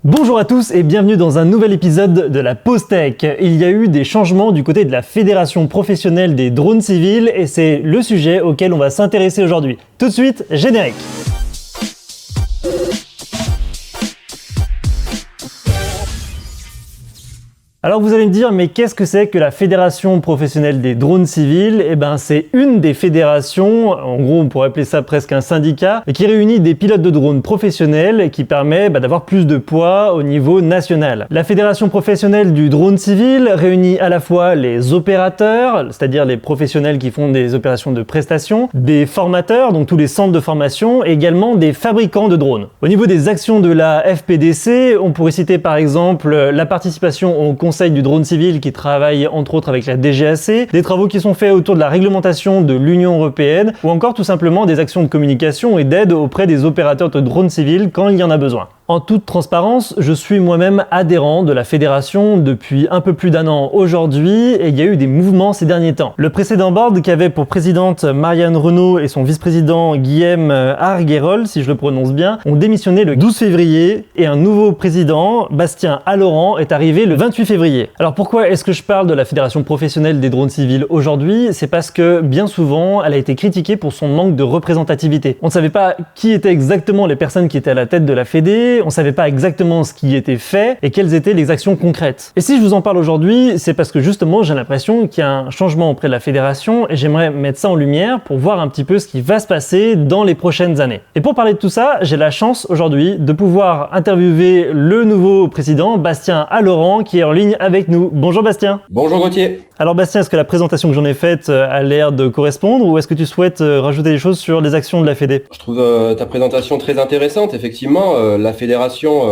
Bonjour à tous et bienvenue dans un nouvel épisode de la Pause Tech. Il y a eu des changements du côté de la Fédération professionnelle des drones civils et c'est le sujet auquel on va s'intéresser aujourd'hui. Tout de suite, générique. Alors vous allez me dire, mais qu'est-ce que c'est que la Fédération professionnelle des drones civils? Eh ben c'est une des fédérations, en gros on pourrait appeler ça presque un syndicat, qui réunit des pilotes de drones professionnels et qui permet d'avoir plus de poids au niveau national. La Fédération professionnelle du drone civil réunit à la fois les opérateurs, c'est-à-dire les professionnels qui font des opérations de prestation, des formateurs, donc tous les centres de formation, et également des fabricants de drones. Au niveau des actions de la FPDC, on pourrait citer par exemple la participation au Conseil du drone civil qui travaille entre autres avec la DGAC, des travaux qui sont faits autour de la réglementation de l'Union européenne ou encore tout simplement des actions de communication et d'aide auprès des opérateurs de drones civils quand il y en a besoin. En toute transparence, je suis moi-même adhérent de la fédération depuis un peu plus d'un an aujourd'hui et il y a eu des mouvements ces derniers temps. Le précédent board qui avait pour présidente Marianne Renaud et son vice-président Guillaume Arguerol, si je le prononce bien, ont démissionné le 12 février et un nouveau président, Bastien Alloran, est arrivé le 28 février. Alors pourquoi est-ce que je parle de la fédération professionnelle des drones civils aujourd'hui? C'est parce que bien souvent, elle a été critiquée pour son manque de représentativité. On ne savait pas qui étaient exactement les personnes qui étaient à la tête de la fédé, on savait pas exactement ce qui était fait et quelles étaient les actions concrètes. Et si je vous en parle aujourd'hui, c'est parce que justement j'ai l'impression qu'il y a un changement auprès de la fédération et j'aimerais mettre ça en lumière pour voir un petit peu ce qui va se passer dans les prochaines années. Et pour parler de tout ça, j'ai la chance aujourd'hui de pouvoir interviewer le nouveau président, Bastien Alloran, qui est en ligne avec nous. Bonjour Bastien. Bonjour Gauthier. Alors Bastien, est-ce que la présentation que j'en ai faite a l'air de correspondre ou est-ce que tu souhaites rajouter des choses sur les actions de la Fédé? Je trouve ta présentation très intéressante. Effectivement, la fédération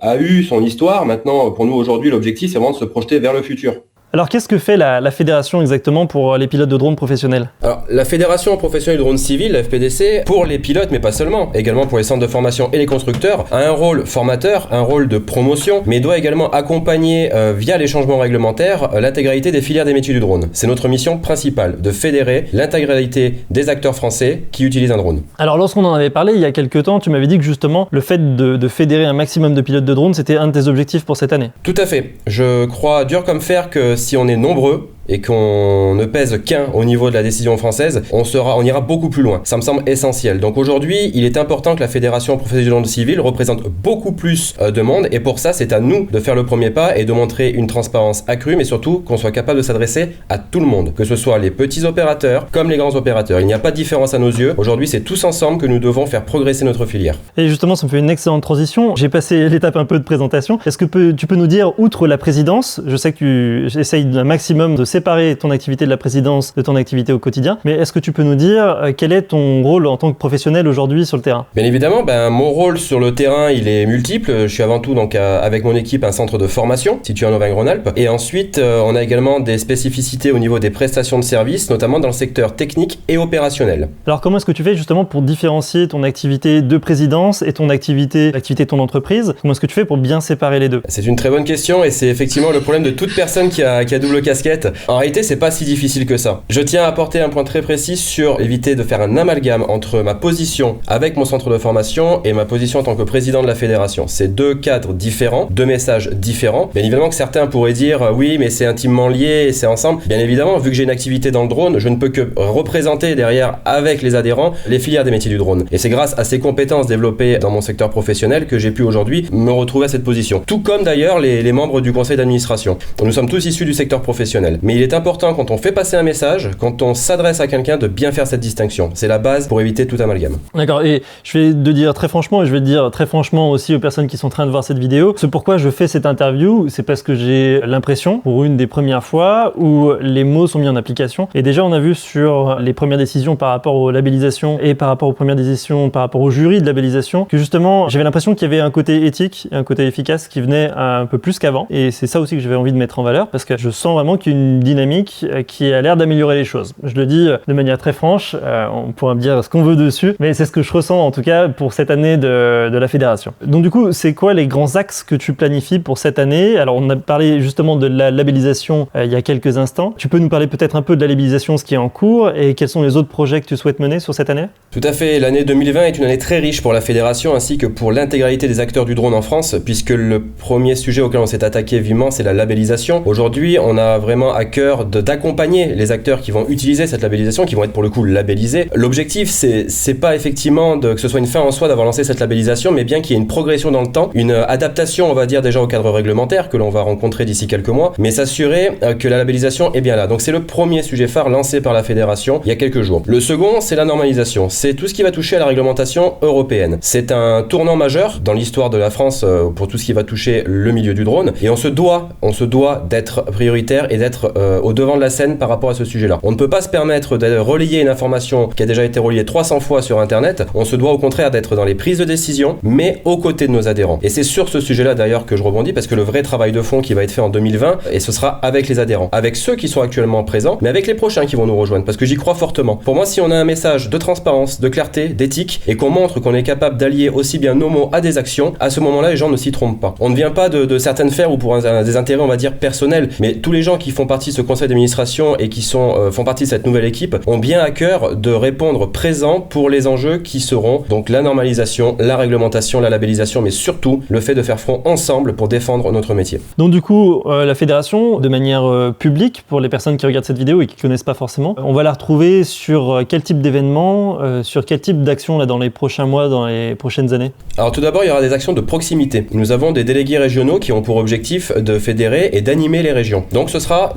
a eu son histoire. Maintenant, pour nous aujourd'hui, l'objectif, c'est vraiment de se projeter vers le futur. Alors qu'est-ce que fait la fédération exactement pour les pilotes de drones professionnels? Alors la Fédération professionnelle de drones civils, la FPDC, pour les pilotes mais pas seulement, également pour les centres de formation et les constructeurs, a un rôle formateur, un rôle de promotion, mais doit également accompagner via les changements réglementaires l'intégralité des filières des métiers du drone. C'est notre mission principale, de fédérer l'intégralité des acteurs français qui utilisent un drone. Alors lorsqu'on en avait parlé il y a quelques temps, tu m'avais dit que justement le fait de fédérer un maximum de pilotes de drones, c'était un de tes objectifs pour cette année. Tout à fait. Je crois dur comme fer que si on est nombreux et qu'on ne pèse qu'un au niveau de la décision française, on ira beaucoup plus loin. Ça me semble essentiel. Donc aujourd'hui, il est important que la Fédération professionnelle du drone civil représente beaucoup plus de monde et pour ça, c'est à nous de faire le premier pas et de montrer une transparence accrue, mais surtout qu'on soit capable de s'adresser à tout le monde, que ce soit les petits opérateurs comme les grands opérateurs. Il n'y a pas de différence à nos yeux. Aujourd'hui, c'est tous ensemble que nous devons faire progresser notre filière. Et justement, ça me fait une excellente transition. J'ai passé l'étape un peu de présentation. Est-ce que tu peux nous dire, outre la présidence, je sais que tu essayes d'un maximum de séparer ton activité de la présidence de ton activité au quotidien, mais est-ce que tu peux nous dire quel est ton rôle en tant que professionnel aujourd'hui sur le terrain? Bien évidemment, mon rôle sur le terrain, il est multiple. Je suis avant tout donc avec mon équipe un centre de formation situé en Auvergne-Rhône-Alpes et ensuite on a également des spécificités au niveau des prestations de services, notamment dans le secteur technique et opérationnel. Alors comment est-ce que tu fais justement pour différencier ton activité de présidence et ton activité de ton entreprise? Comment est-ce que tu fais pour bien séparer les deux? C'est une très bonne question et c'est effectivement le problème de toute personne qui a double casquette. En réalité, c'est pas si difficile que ça. Je tiens à apporter un point très précis sur éviter de faire un amalgame entre ma position avec mon centre de formation et ma position en tant que président de la fédération. C'est deux cadres différents, deux messages différents. Bien évidemment que certains pourraient dire oui, mais c'est intimement lié et c'est ensemble. Bien évidemment, vu que j'ai une activité dans le drone, je ne peux que représenter derrière avec les adhérents les filières des métiers du drone. Et c'est grâce à ces compétences développées dans mon secteur professionnel que j'ai pu aujourd'hui me retrouver à cette position. Tout comme d'ailleurs les membres du conseil d'administration. Nous sommes tous issus du secteur professionnel. Mais il est important quand on fait passer un message, quand on s'adresse à quelqu'un, de bien faire cette distinction. C'est la base pour éviter tout amalgame. D'accord, et je vais te dire très franchement, et je vais te dire très franchement aussi aux personnes qui sont en train de voir cette vidéo, ce pourquoi je fais cette interview, c'est parce que j'ai l'impression, pour une des premières fois, où les mots sont mis en application. Et déjà, on a vu sur les premières décisions par rapport aux labellisations et par rapport aux premières décisions par rapport au jury de labellisation, que justement, j'avais l'impression qu'il y avait un côté éthique et un côté efficace qui venait un peu plus qu'avant. Et c'est ça aussi que j'avais envie de mettre en valeur, parce que je sens vraiment qu'il y a une dynamique qui a l'air d'améliorer les choses. Je le dis de manière très franche, on pourra me dire ce qu'on veut dessus, mais c'est ce que je ressens en tout cas pour cette année de la fédération. Donc du coup, c'est quoi les grands axes que tu planifies pour cette année? Alors on a parlé justement de la labellisation il y a quelques instants. Tu peux nous parler peut-être un peu de la labellisation, ce qui est en cours, et quels sont les autres projets que tu souhaites mener sur cette année? Tout à fait, l'année 2020 est une année très riche pour la fédération ainsi que pour l'intégralité des acteurs du drone en France, puisque le premier sujet auquel on s'est attaqué vivement, c'est la labellisation. Aujourd'hui, on a vraiment à cœur d'accompagner les acteurs qui vont utiliser cette labellisation, qui vont être pour le coup labellisés. L'objectif, c'est pas effectivement que ce soit une fin en soi d'avoir lancé cette labellisation, mais bien qu'il y ait une progression dans le temps, une adaptation, on va dire déjà au cadre réglementaire que l'on va rencontrer d'ici quelques mois, mais s'assurer que la labellisation est bien là. Donc c'est le premier sujet phare lancé par la fédération il y a quelques jours. Le second, c'est la normalisation. C'est tout ce qui va toucher à la réglementation européenne. C'est un tournant majeur dans l'histoire de la France pour tout ce qui va toucher le milieu du drone, et on se doit d'être prioritaire et d'être au devant de la scène par rapport à ce sujet-là. On ne peut pas se permettre de relayer une information qui a déjà été relayée 300 fois sur Internet. On se doit au contraire d'être dans les prises de décision, mais aux côtés de nos adhérents. Et c'est sur ce sujet-là d'ailleurs que je rebondis, parce que le vrai travail de fond qui va être fait en 2020, et ce sera avec les adhérents, avec ceux qui sont actuellement présents, mais avec les prochains qui vont nous rejoindre, parce que j'y crois fortement. Pour moi, si on a un message de transparence, de clarté, d'éthique, et qu'on montre qu'on est capable d'allier aussi bien nos mots à des actions, à ce moment-là, les gens ne s'y trompent pas. On ne vient pas de certaines sphères ou pour des intérêts, on va dire, personnels, mais tous les gens qui font partie de ce conseil d'administration et qui font partie de cette nouvelle équipe ont bien à cœur de répondre présent pour les enjeux qui seront donc la normalisation, la réglementation, la labellisation, mais surtout le fait de faire front ensemble pour défendre notre métier. Donc du coup, la fédération, de manière publique, pour les personnes qui regardent cette vidéo et qui ne connaissent pas forcément, on va la retrouver sur quel type d'événement, sur quel type d'action là, dans les prochains mois, dans les prochaines années? Alors tout d'abord, il y aura des actions de proximité. Nous avons des délégués régionaux qui ont pour objectif de fédérer et d'animer les régions. Donc ce sera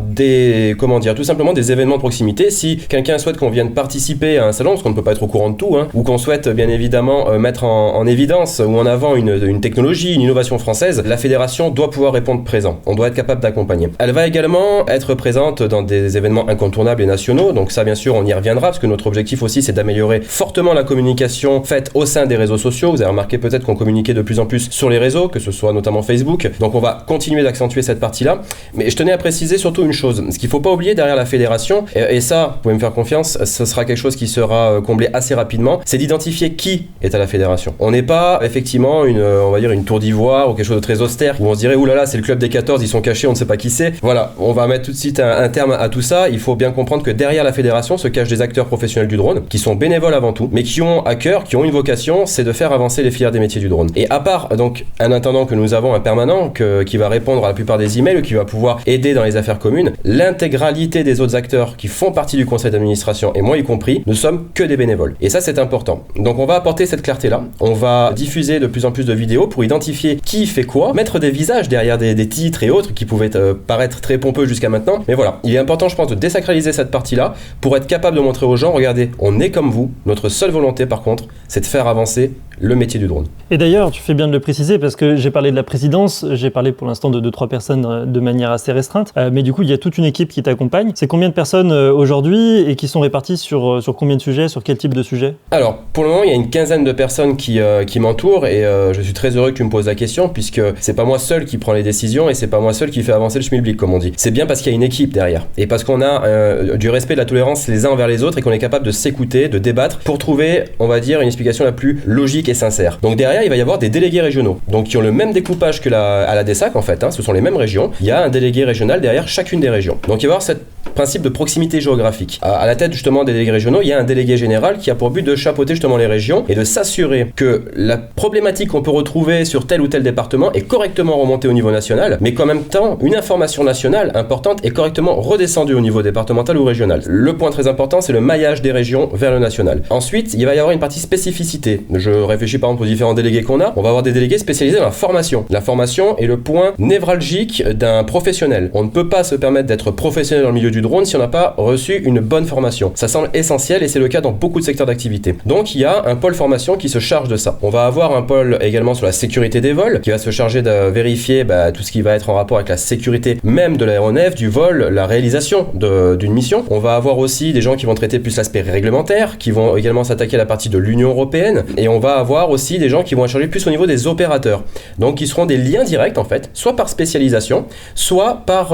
tout simplement des événements de proximité. Si quelqu'un souhaite qu'on vienne participer à un salon, parce qu'on ne peut pas être au courant de tout, ou qu'on souhaite bien évidemment mettre en évidence ou en avant une technologie, une innovation française, la fédération doit pouvoir répondre présent. On doit être capable d'accompagner. Elle va également être présente dans des événements incontournables et nationaux. Donc ça, bien sûr, on y reviendra, parce que notre objectif aussi, c'est d'améliorer fortement la communication faite au sein des réseaux sociaux. Vous avez remarqué peut-être qu'on communiquait de plus en plus sur les réseaux, que ce soit notamment Facebook. Donc on va continuer d'accentuer cette partie-là. Mais je tenais à préciser surtout une chose. Ce qu'il ne faut pas oublier derrière la fédération, et ça, vous pouvez me faire confiance, ce sera quelque chose qui sera comblé assez rapidement, c'est d'identifier qui est à la fédération. On n'est pas effectivement une tour d'ivoire ou quelque chose de très austère où on se dirait oulala, c'est le club des 14, ils sont cachés, on ne sait pas qui c'est. Voilà, on va mettre tout de suite un terme à tout ça. Il faut bien comprendre que derrière la fédération se cachent des acteurs professionnels du drone qui sont bénévoles avant tout, mais qui ont à cœur, qui ont une vocation, c'est de faire avancer les filières des métiers du drone. Et à part donc un intendant que nous avons, un permanent qui va répondre à la plupart des emails ou qui va pouvoir aider dans les affaires communes, l'intégralité des autres acteurs qui font partie du conseil d'administration, et moi y compris, ne sommes que des bénévoles. Et ça, c'est important. Donc on va apporter cette clarté-là. On va diffuser de plus en plus de vidéos pour identifier qui fait quoi, mettre des visages derrière des titres et autres qui pouvaient paraître très pompeux jusqu'à maintenant. Mais voilà, il est important, je pense, de désacraliser cette partie-là pour être capable de montrer aux gens, regardez, on est comme vous. Notre seule volonté, par contre, c'est de faire avancer le métier du drone. Et d'ailleurs, tu fais bien de le préciser, parce que j'ai parlé de la présidence, j'ai parlé pour l'instant de 2-3 personnes de manière assez restreinte, mais du coup, il y a toute une équipe qui t'accompagne. C'est combien de personnes aujourd'hui et qui sont réparties sur combien de sujets, sur quel type de sujet? Alors, pour le moment, il y a une quinzaine de personnes qui m'entourent, et je suis très heureux que tu me poses la question, puisque c'est pas moi seul qui prend les décisions et c'est pas moi seul qui fait avancer le schmilblick, comme on dit. C'est bien parce qu'il y a une équipe derrière, et parce qu'on a du respect, de la tolérance les uns envers les autres, et qu'on est capable de s'écouter, de débattre, pour trouver, on va dire, une explication la plus logique et sincère. Donc derrière, il va y avoir des délégués régionaux, donc qui ont le même découpage que à la DESAC en fait, ce sont les mêmes régions. Il y a un délégué régional derrière chacune des régions. Donc il va y avoir ce principe de proximité géographique. À la tête justement des délégués régionaux, il y a un délégué général qui a pour but de chapeauter justement les régions et de s'assurer que la problématique qu'on peut retrouver sur tel ou tel département est correctement remontée au niveau national, mais qu'en même temps, une information nationale importante est correctement redescendue au niveau départemental ou régional. Le point très important, c'est le maillage des régions vers le national. Ensuite, il va y avoir une partie spécificité. Je réfléchis par exemple aux différents délégués qu'on a. On va avoir des délégués spécialisés dans la formation. La formation est le point névralgique d'un professionnel. On ne peut pas se permettre d'être professionnel dans le milieu du drone si on n'a pas reçu une bonne formation. Ça semble essentiel et c'est le cas dans beaucoup de secteurs d'activité. Donc il y a un pôle formation qui se charge de ça. On va avoir un pôle également sur la sécurité des vols qui va se charger de vérifier tout ce qui va être en rapport avec la sécurité même de l'aéronef, du vol, la réalisation d'une mission. On va avoir aussi des gens qui vont traiter plus l'aspect réglementaire, qui vont également s'attaquer à la partie de l'Union européenne, et on va avoir aussi des gens qui vont charger plus au niveau des opérateurs. Donc qui seront des liens directs en fait, soit par spécialisation, soit par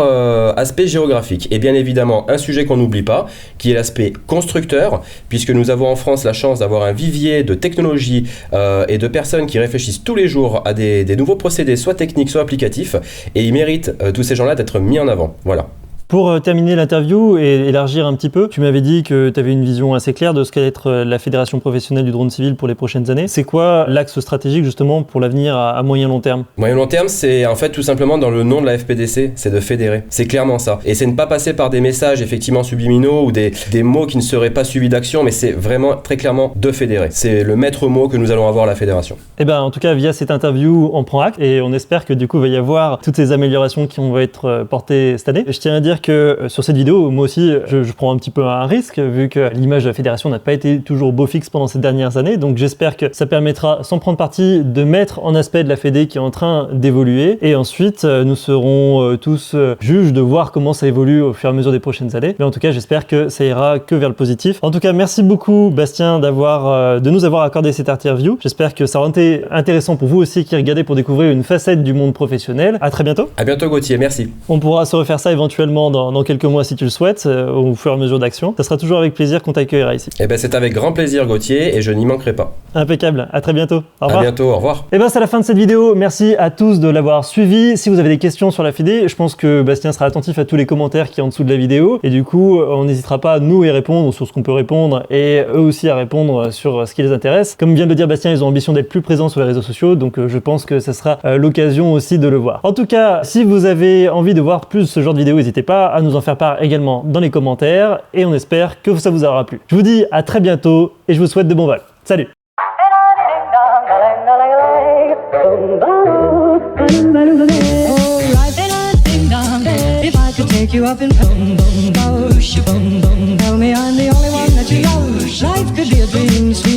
l'aspect géographique. Et bien évidemment, un sujet qu'on n'oublie pas, qui est l'aspect constructeur, puisque nous avons en France la chance d'avoir un vivier de technologies et de personnes qui réfléchissent tous les jours à des nouveaux procédés, soit techniques, soit applicatifs, et ils méritent, tous ces gens-là, d'être mis en avant. Voilà. Pour terminer l'interview et élargir un petit peu, tu m'avais dit que tu avais une vision assez claire de ce qu'allait être la Fédération professionnelle du drone civil pour les prochaines années. C'est quoi l'axe stratégique justement pour l'avenir à moyen long terme ? Moyen long terme, c'est en fait tout simplement dans le nom de la FPDC, c'est de fédérer. C'est clairement ça. Et c'est ne pas passer par des messages effectivement subliminaux ou des mots qui ne seraient pas suivis d'action, mais c'est vraiment très clairement de fédérer. C'est le maître mot que nous allons avoir à la fédération. Eh ben, en tout cas, via cette interview, on prend acte et on espère que du coup, il va y avoir toutes ces améliorations qui vont être portées cette année. Et je tiens à dire que sur cette vidéo, moi aussi, je prends un petit peu un risque vu que l'image de la fédération n'a pas été toujours beau fixe pendant ces dernières années. Donc j'espère que ça permettra, sans prendre parti, de mettre en aspect de la Fédé qui est en train d'évoluer. Et ensuite, nous serons tous juges de voir comment ça évolue au fur et à mesure des prochaines années. Mais en tout cas, j'espère que ça ira que vers le positif. En tout cas, merci beaucoup Bastien de nous avoir accordé cette interview. J'espère que ça aura été intéressant pour vous aussi qui regardez pour découvrir une facette du monde professionnel. À très bientôt. À bientôt Gauthier, merci. On pourra se refaire ça éventuellement dans quelques mois si tu le souhaites, au fur et à mesure d'action. Ça sera toujours avec plaisir qu'on t'accueillera ici. Eh ben c'est avec grand plaisir Gauthier et je n'y manquerai pas. Impeccable, à très bientôt. Au revoir. À bientôt, au revoir. Et ben c'est la fin de cette vidéo, merci à tous de l'avoir suivi. Si vous avez des questions sur la Fédé, je pense que Bastien sera attentif à tous les commentaires qui sont en dessous de la vidéo et du coup on n'hésitera pas nous y répondre sur ce qu'on peut répondre et eux aussi à répondre sur ce qui les intéresse. Comme vient de le dire Bastien, ils ont ambition d'être plus présents sur les réseaux sociaux, donc je pense que ça sera l'occasion aussi de le voir. En tout cas, si vous avez envie de voir plus ce genre de vidéos, n'hésitez pas à nous en faire part également dans les commentaires et on espère que ça vous aura plu. Je vous dis à très bientôt et je vous souhaite de bons vols. Salut! Take you up in boom boom boom, boom boom. Tell me I'm the only one that you love. Life could be a dream, sweet.